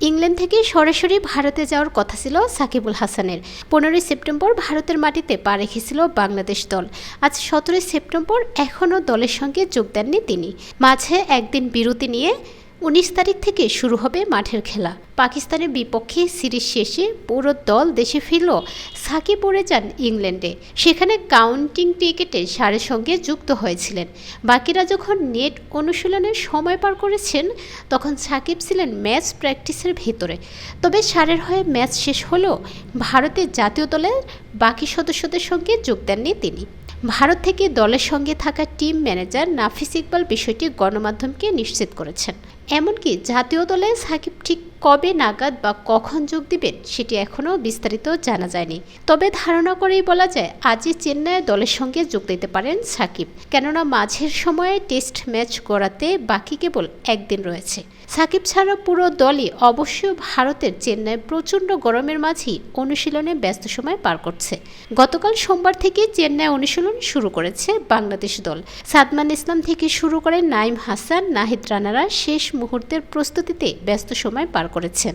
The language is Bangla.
ইংল্যান্ড থেকে সরাসরি ভারতে যাওয়ার কথা ছিল সাকিবুল হাসানের। 15 সেপ্টেম্বর ভারতের মাটিতে পা রেখেছিল বাংলাদেশ দল। আজ 17 সেপ্টেম্বর এখনও দলের সঙ্গে যোগ দেননি তিনি। মাঝে একদিন বিরতি নিয়ে 19 তারিখ থেকে শুরু হবে মাঠের খেলা। পাকিস্তানের বিপক্ষে সিরিজ শেষে পুরো দল দেশে ফিরল। সাকিব উড়ে যান ইংল্যান্ডে। সেখানে কাউন্টিং টিকেটে সারের সঙ্গে যুক্ত হয়েছিলেন। বাকিরা যখন নেট অনুশীলনের সময় পার করেছেন, তখন সাকিব ছিলেন ম্যাচ প্র্যাকটিসের ভেতরে। তবে সারের হয়ে ম্যাচ শেষ হলেও ভারতের জাতীয় দলের বাকি সদস্যদের সঙ্গে যোগ দেননি তিনি। ভারত থেকে দলের সঙ্গে থাকা টিম ম্যানেজার নাফিস ইকবাল বিষয়টি গণমাধ্যমকে নিশ্চিত করেছেন। এমনকি জাতীয় দলে সাকিব ঠিক কবে নাগাদ বা কখন যোগ দিবেন সেটি এখনও বিস্তারিত জানা যায়নি। তবে ধারণা করেই বলা যায় আজই চেন্নাইয়ে দলের সঙ্গে যোগ দিতে পারেন সাকিব। কেননা মাঝের সময়ে টেস্ট ম্যাচ গড়াতে বাকি কেবল একদিন রয়েছে। সাকিব ছাড়া পুরো দলই অবশ্যই ভারতের চেন্নাই প্রচণ্ড গরমের মাঝেই অনুশীলনে ব্যস্ত সময় পার করছে। গতকাল সোমবার থেকে চেন্নাই অনুশীলন শুরু করেছে বাংলাদেশ দল। সাদমান ইসলাম থেকে শুরু করে নাইম হাসান, নাহিদ রানারা শেষ মুহূর্তের প্রস্তুতিতে ব্যস্ত সময় পার করেছেন।